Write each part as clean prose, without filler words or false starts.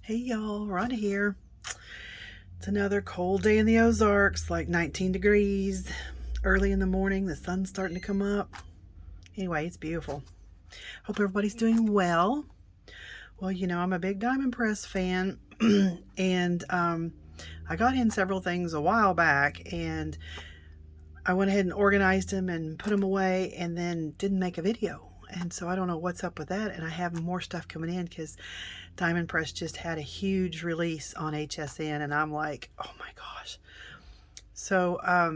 Hey y'all, Rhonda here. It's another cold day in the Ozarks, like 19 degrees. Early in the morning, the sun's starting to come up. Anyway, it's beautiful. Hope everybody's doing well. Well, I'm a big Diamond Press fan, and I got in several things a while back, and I went ahead and organized them and put them away, and then didn't make a video. And so I don't know what's up with that, and I have more stuff coming in because Diamond Press just had a huge release on HSN, and I'm like, oh my gosh. So I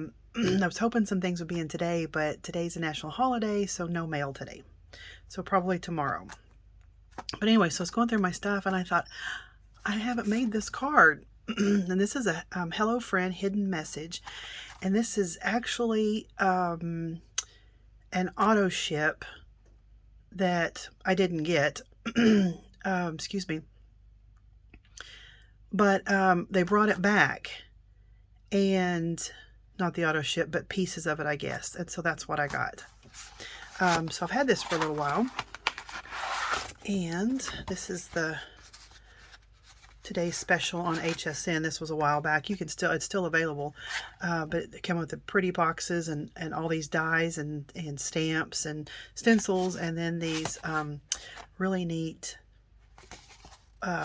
was hoping some things would be in today, but today's a national holiday, so no mail today. So probably tomorrow. But anyway, so I was going through my stuff, and I thought, I haven't made this card. And this is a Hello Friend hidden message. And this is actually an auto ship that I didn't get. Excuse me. But they brought it back, and not the auto ship, but pieces of it, I guess. And so that's what I got. So I've had this for a little while. And this is the today's special on HSN. This was a while back. It's still available. But it came with the pretty boxes and all these dies and stamps and stencils, and then these really neat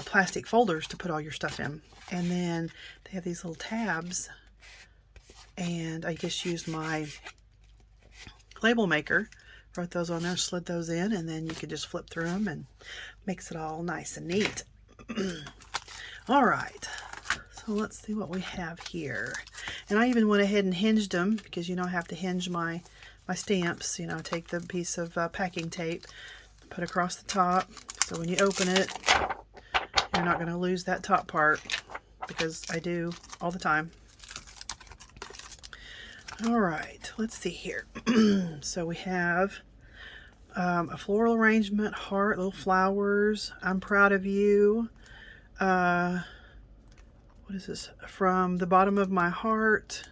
plastic folders to put all your stuff in. And then they have these little tabs, and I just used my label maker, wrote those on there, slid those in, and then you could just flip through them and makes it all nice and neat. All right, so let's see what we have here. And I even went ahead and hinged them, because I have to hinge my stamps. Take the piece of packing tape, put across the top, so when you open it, you're not going to lose that top part, because I do all the time. All right, let's see here. So we have a floral arrangement, heart, little flowers. I'm proud of you. What is this? From the bottom of my heart.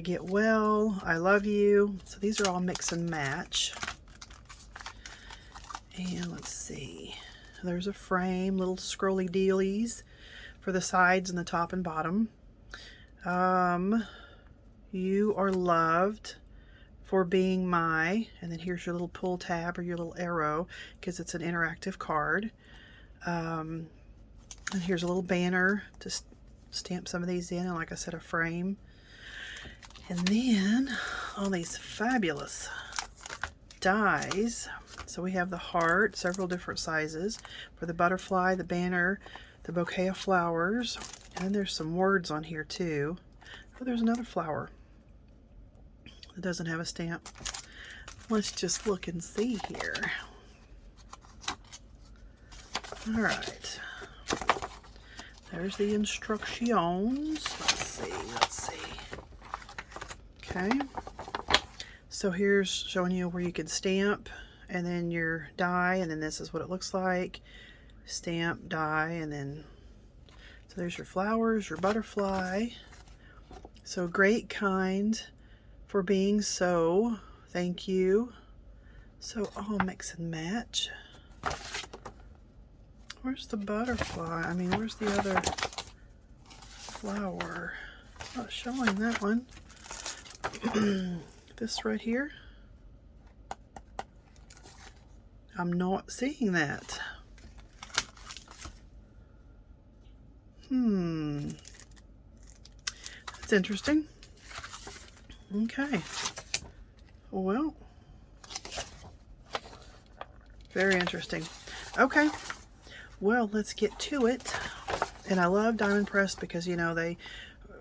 Get well. I love you. So these are all mix and match. And let's see. There's a frame, little scrolly dealies for the sides and the top and bottom. You are loved for being my, and then here's your little pull tab or your little arrow, because it's an interactive card. And here's a little banner to stamp some of these in, and like I said, a frame. And then all these fabulous dies. So we have the heart, several different sizes for the butterfly, the banner, the bouquet of flowers, and then there's some words on here too. Oh, there's another flower that doesn't have a stamp. Let's just look and see here. All right, there's the instructions. Let's see. Okay, so here's showing you where you can stamp, and then your die, and then this is what it looks like. Stamp, die, and then, so there's your flowers, your butterfly. So great, kind, for being so, thank you. So all mix and match. Where's the butterfly? I mean, where's the other flower? Not showing that one. This right here. I'm not seeing that. That's interesting. Okay. Well, very interesting. Okay. Well, let's get to it. And I love Diamond Press because, they,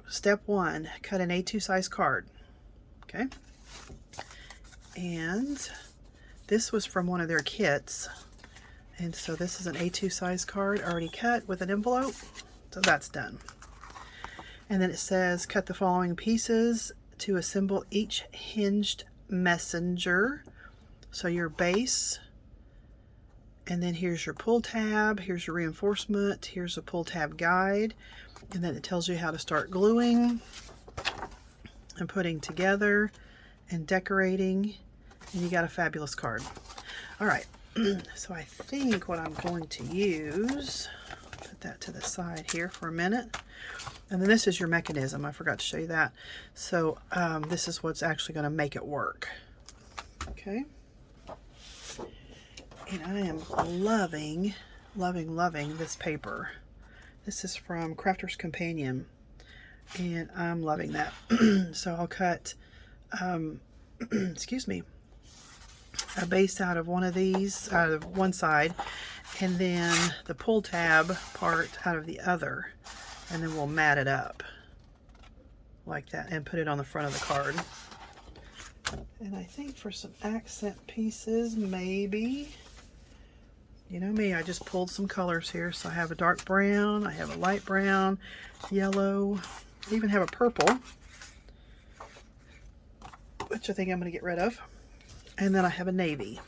step one, cut an A2 size card. Okay. And this was from one of their kits. And so this is an A2 size card already cut with an envelope. So that's done. And then it says, cut the following pieces to assemble each hinged messenger. So your base, and then here's your pull tab, here's your reinforcement, here's a pull tab guide, and then it tells you how to start gluing and putting together and decorating, and you got a fabulous card. All right, so I think what I'm going to use, Put that to the side here for a minute. And then this is your mechanism. I forgot to show you that. So this is what's actually going to make it work. Okay. And I am loving, loving, loving this paper. This is from Crafter's Companion. And I'm loving that. So I'll cut, excuse me, a base out of one of these, out of one side, and then the pull tab part out of the other, and then we'll mat it up like that and put it on the front of the card. And I think for some accent pieces, maybe, you know me, I just pulled some colors here. So I have a dark brown, I have a light brown, yellow, I even have a purple, which I think I'm going to get rid of. And then I have a navy.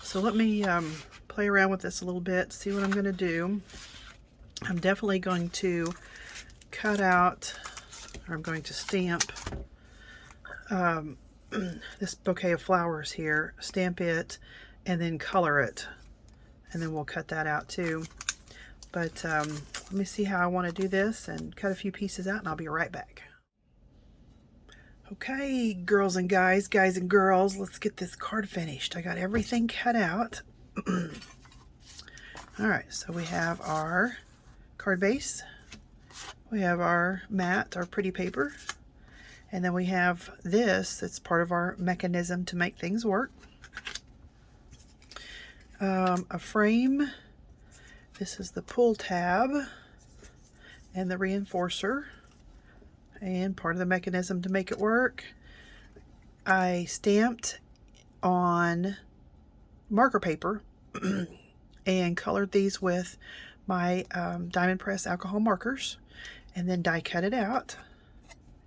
So let me play around with this a little bit, see what I'm going to do. I'm definitely going to cut out, or I'm going to stamp this bouquet of flowers here, stamp it, and then color it. And then we'll cut that out too. But let me see how I want to do this and cut a few pieces out, and I'll be right back. Okay, girls and guys, guys and girls, let's get this card finished. I got everything cut out. All right, so we have our card base. We have our mat, our pretty paper. And then we have this, it's part of our mechanism to make things work. A frame. This is the pull tab and the reinforcer, and part of the mechanism to make it work. I stamped on marker paper and colored these with my Diamond Press alcohol markers, and then die cut it out.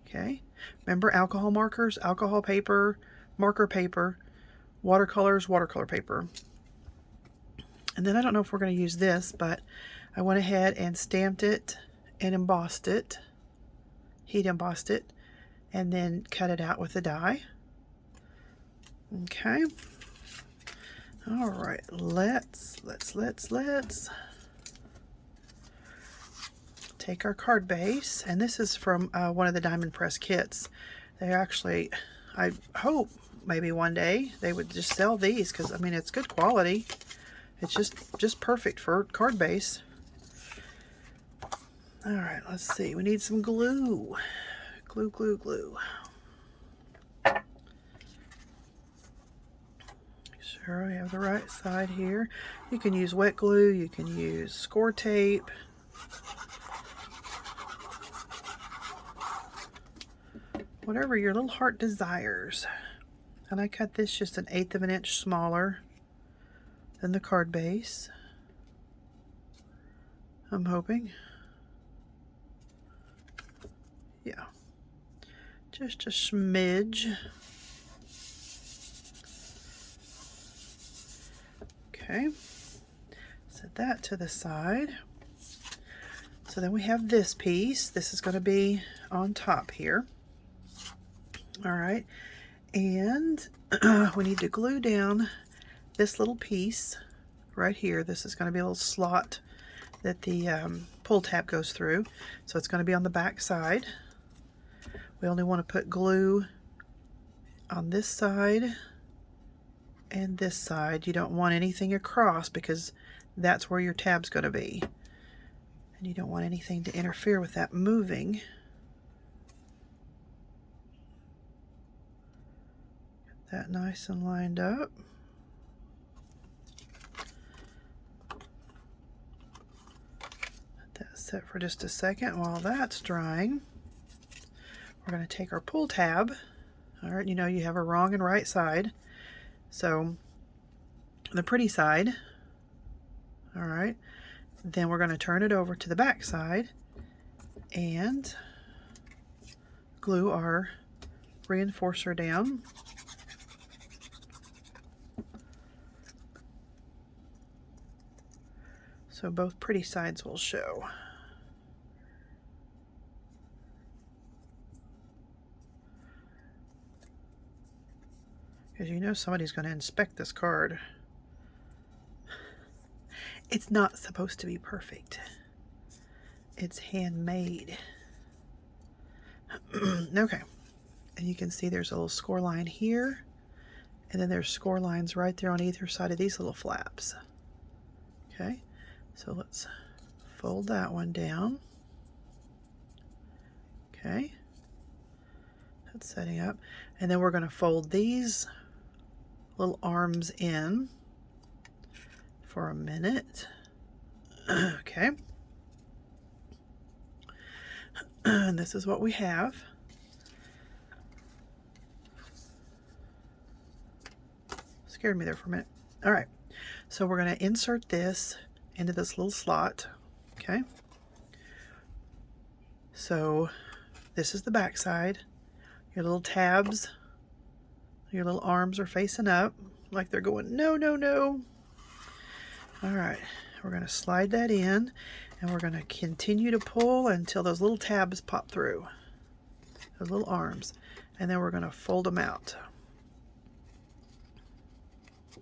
Okay, remember, alcohol markers, alcohol paper, marker paper, watercolors, watercolor paper. And then I don't know if we're going to use this, but I went ahead and stamped it and embossed it, heat embossed it, and then cut it out with the die. Okay. All right, let's take our card base, and this is from one of the Diamond Press kits. They actually, I hope maybe one day they would just sell these, because I mean, it's good quality. It's just perfect for card base. All right, let's see. We need some glue. Glue, glue, glue. Sure, we have the right side here. You can use wet glue. You can use score tape. Whatever your little heart desires. And I cut this just 1/8 of an inch smaller than the card base, I'm hoping. Yeah, just a smidge. Okay, set that to the side. So then we have this piece. This is going to be on top here. All right, and we need to glue down this little piece right here. This is going to be a little slot that the pull tab goes through. So it's going to be on the back side. We only want to put glue on this side and this side. You don't want anything across, because that's where your tab's going to be. And you don't want anything to interfere with that moving. Get that nice and lined up. Set for just a second while that's drying. We're going to take our pull tab. All right, you know you have a wrong and right side. So the pretty side, all right, then we're going to turn it over to the back side and glue our reinforcer down. So both pretty sides will show. Because you know somebody's going to inspect this card. It's not supposed to be perfect. It's handmade. Okay. And you can see there's a little score line here. And then there's score lines right there on either side of these little flaps. Okay. So let's fold that one down. Okay. That's setting up. And then we're going to fold these little arms in for a minute. Okay. And this is what we have. Scared me there for a minute. All right. So we're going to insert this into this little slot. Okay. So this is the back side. Your little tabs, your little arms are facing up like they're going, no, no, no. All right, we're going to slide that in, and we're going to continue to pull until those little tabs pop through, those little arms, and then we're going to fold them out.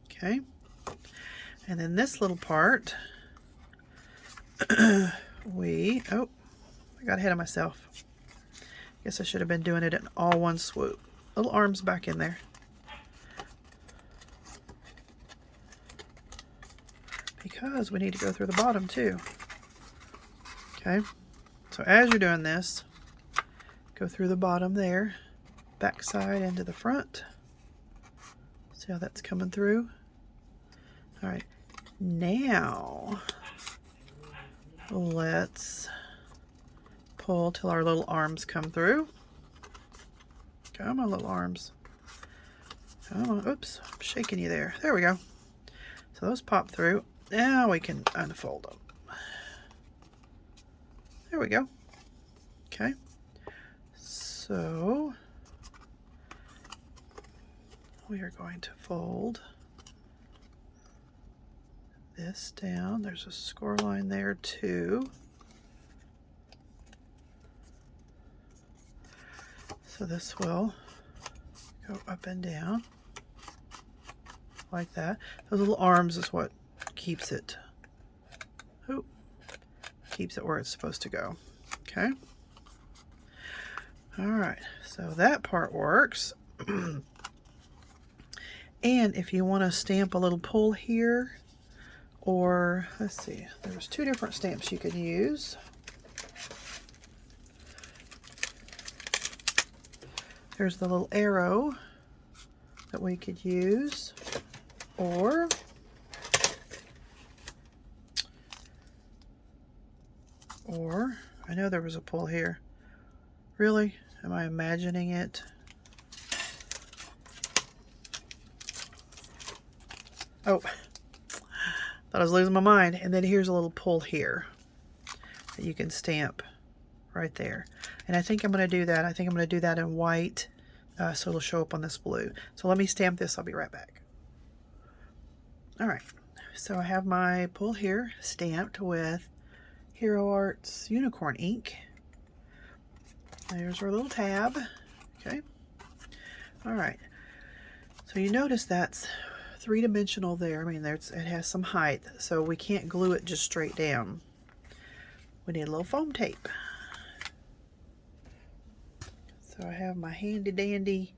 Okay, and then this little part, oh, I got ahead of myself. Guess I should have been doing it in all one swoop. Little arms back in there. Because we need to go through the bottom too. Okay. So as you're doing this, go through the bottom there. Back side into the front. See how that's coming through? All right. Now, let's pull till our little arms come through. Come on, little arms. Come on. Oops, I'm shaking you there. There we go. So those pop through. Now we can unfold them. There we go. Okay. So we are going to fold this down. There's a score line there too. So this will go up and down like that. Those little arms is what keeps it, keeps it where it's supposed to go. Okay. All right. So that part works. And if you want to stamp a little pull here, or let's see, there's two different stamps you could use. There's the little arrow that we could use, or I know there was a pull here. Really? Am I imagining it? Oh, thought I was losing my mind. And then here's a little pull here that you can stamp right there. And I think I'm going to do that. I think I'm going to do that in white, so it'll show up on this blue. So let me stamp this. I'll be right back. All right. So I have my pull here stamped with Hero Arts Unicorn ink. There's our little tab. Okay. All right. So you notice that's three-dimensional there. I mean, it has some height, so we can't glue it just straight down. We need a little foam tape. So I have my handy dandy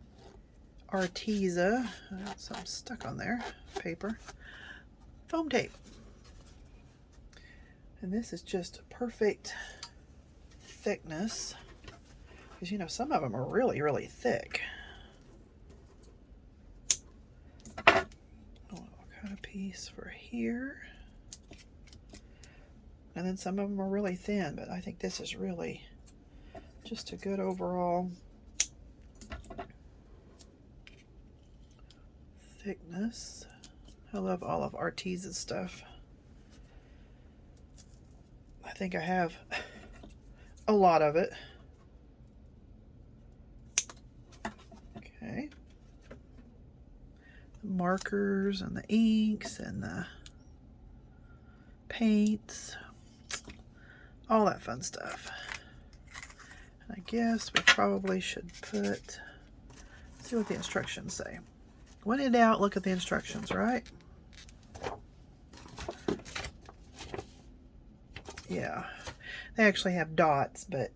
Arteza. I got some stuck on there. Paper. Foam tape. And this is just perfect thickness. Because, you know, some of them are really, really thick. I'll cut a piece for here. And then some of them are really thin, but I think this is really just a good overall thickness. I love all of Arteza's stuff. I think I have a lot of it. Okay. The markers and the inks and the paints. All that fun stuff. And I guess we probably should see what the instructions say. When in doubt, look at the instructions, right? Yeah, they actually have dots, but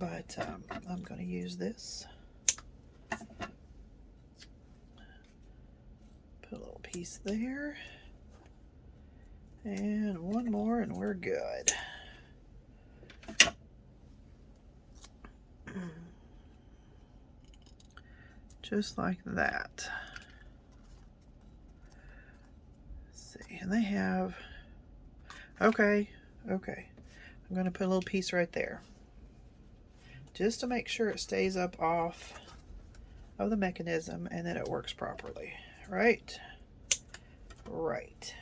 I'm going to use this. Put a little piece there. And one more and we're good. Just like that. Let's see, and they have, okay. I'm going to put a little piece right there. Just to make sure it stays up off of the mechanism and that it works properly. Right? Right.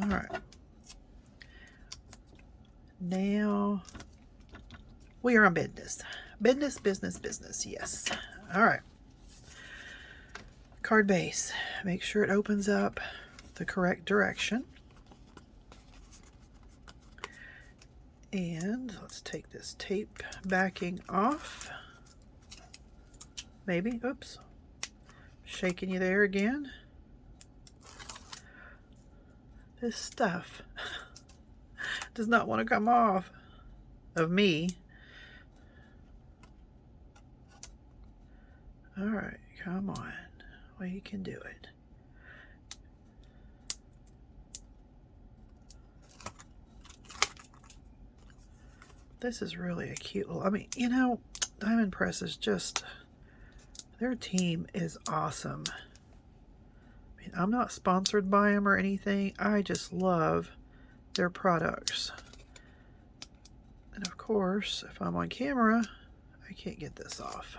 Alright. Now, we are on business. Business, yes. Alright. Card base. Make sure it opens up the correct direction. And let's take this tape backing off. Maybe. Oops. Shaking you there again. This stuff does not want to come off of me. Alright, come on. Well, you can do it. This is really a cute little, I mean, you know, Diamond Press is just, their team is awesome. I mean, I'm not sponsored by them or anything. I just love their products. And of course, if I'm on camera, I can't get this off.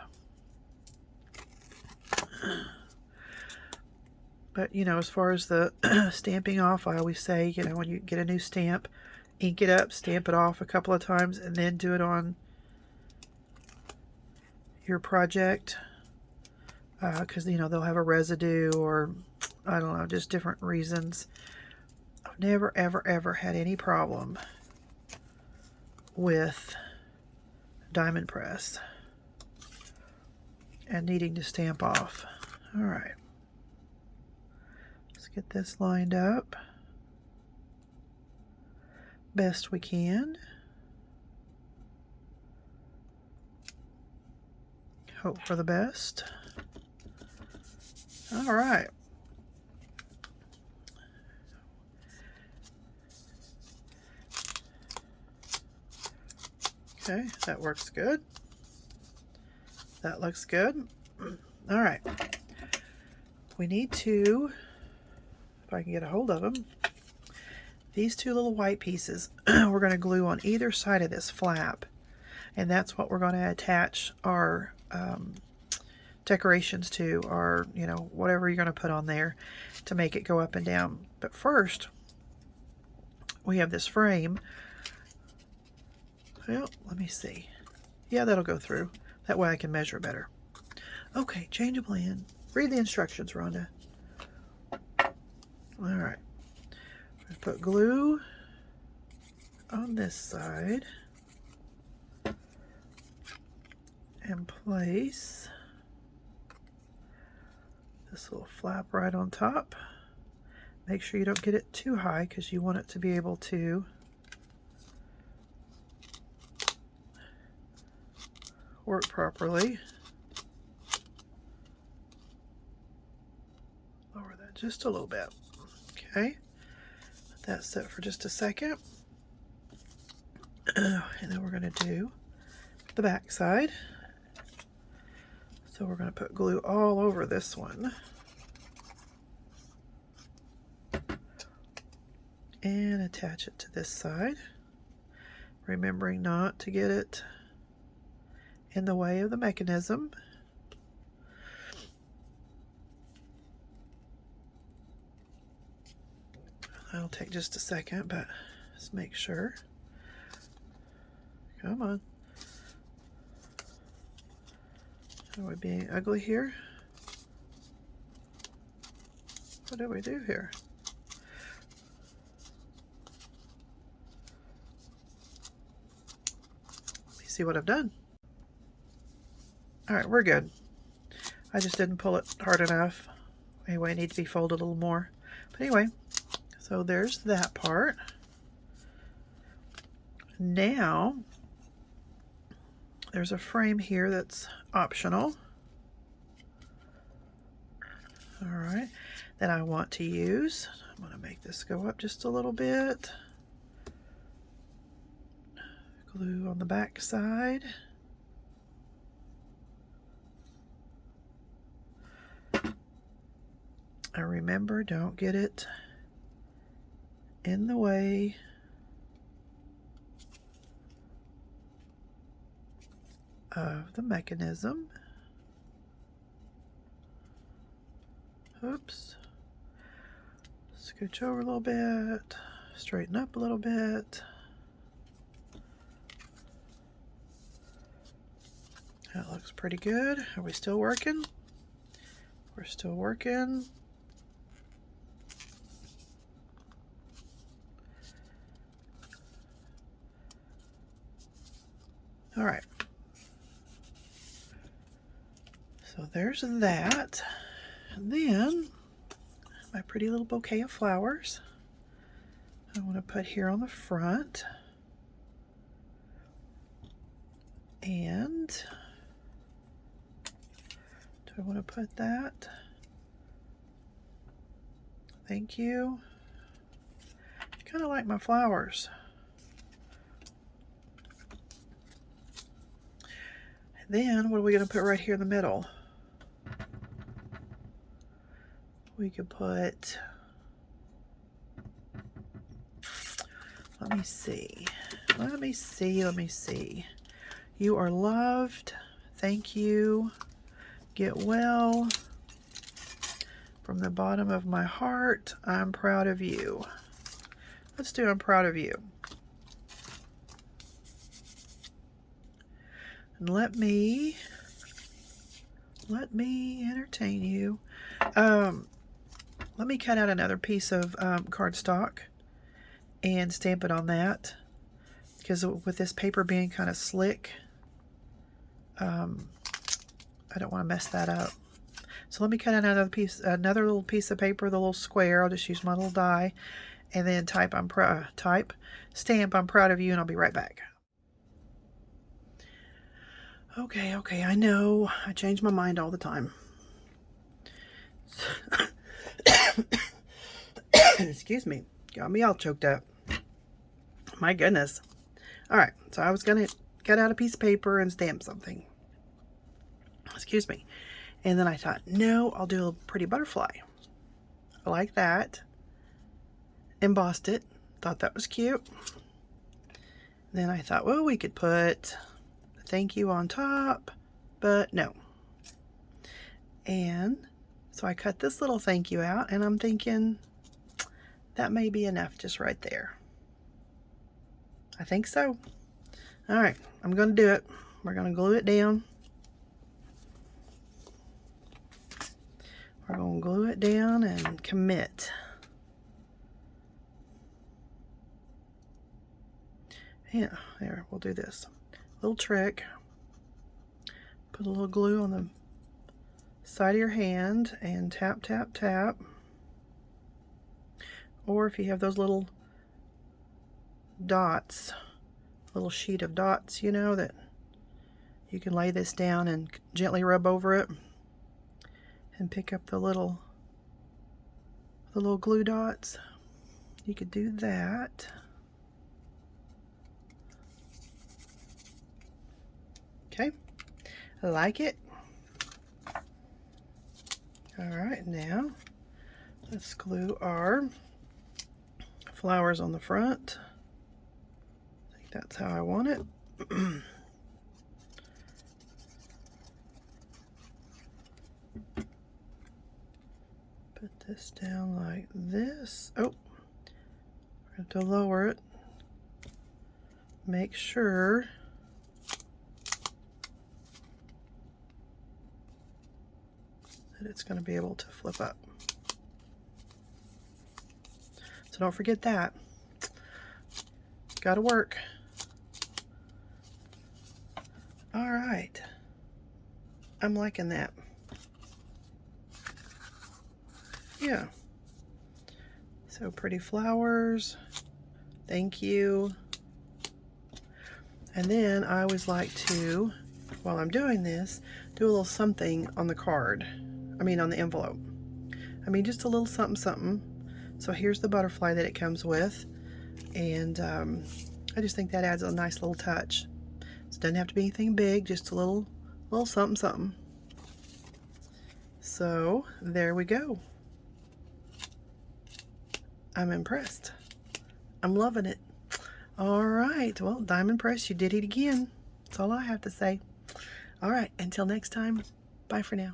But, you know, as far as the stamping off, I always say, you know, when you get a new stamp, ink it up, stamp it off a couple of times, and then do it on your project. Because, you know, they'll have a residue or, I don't know, just different reasons. I've never, ever, ever had any problem with Diamond Press and needing to stamp off. All right. Let's get this lined up best we can. Hope for the best. All right. Okay, that works good. That looks good. All right. We need to, if I can get a hold of them, these two little white pieces we're going to glue on either side of this flap, and that's what we're going to attach our decorations to, or, you know, whatever you're going to put on there to make it go up and down. But first, we have this frame. Well, let me see. Yeah, that'll go through. That way I can measure better. Okay, change of plan. Read the instructions, Rhonda. All right. Put glue on this side and place this little flap right on top. Make sure you don't get it too high because you want it to be able to work properly. Lower that just a little bit. Okay. Let that set for just a second. And then we're going to do the back side. So we're going to put glue all over this one. And attach it to this side. Remembering not to get it in the way of the mechanism. That'll take just a second, but just make sure. Come on. Are we being ugly here? What do we do here? Let me see what I've done. All right, we're good. I just didn't pull it hard enough. Anyway, it needs to be folded a little more. But anyway, so there's that part. Now, there's a frame here that's optional. All right, that I want to use. I'm going to make this go up just a little bit. Glue on the back side. And remember, don't get it in the way of the mechanism. Oops. Scooch over a little bit, straighten up a little bit. That looks pretty good. Are we still working? We're still working. All right. So there's that. And then my pretty little bouquet of flowers I want to put here on the front. And do I want to put that? Thank you. Kind of like my flowers. Then what are we going to put right here in the middle? We could put, let me see. You are loved. Thank you. Get well. From the bottom of my heart, I'm proud of you. Let's do I'm proud of you. And let me entertain you. Let me cut out another piece of cardstock and stamp it on that, because with this paper being kind of slick, I don't want to mess that up. So let me cut out another little piece of paper, the little square. I'll just use my little die, and then stamp I'm proud of you, and I'll be right back. Okay, I know I change my mind all the time. Excuse me, got me all choked up. My goodness. All right, so I was gonna cut out a piece of paper and stamp something. Excuse me. And then I thought, no, I'll do a pretty butterfly. I like that. Embossed it. Thought that was cute. Then I thought, well, we could put thank you on top, but no. And so I cut this little thank you out, and I'm thinking that may be enough just right there. I think so. All right, I'm going to do it. We're going to glue it down. We're going to glue it down and commit. Yeah, there, we'll do this. Little trick. Put a little glue on the side of your hand and tap, tap, tap. Or if you have those little dots, little sheet of dots, you know, that you can lay this down and gently rub over it and pick up the little glue dots. You could do that. Okay, I like it. All right, now let's glue our flowers on the front. I think that's how I want it. Put this down like this. Oh, we're going to lower it. Make sure that it's going to be able to flip up. So don't forget that. Got to work. All right. I'm liking that. Yeah. So pretty flowers. Thank you. And then I always like to, while I'm doing this, do a little something on the card. I mean on the envelope. I mean just a little something something. So here's the butterfly that it comes with. And I just think that adds a nice little touch. So it doesn't have to be anything big, just a little something something. So there we go. I'm impressed. I'm loving it. All right, well, Diamond Press, you did it again. That's all I have to say. All right, until next time, bye for now.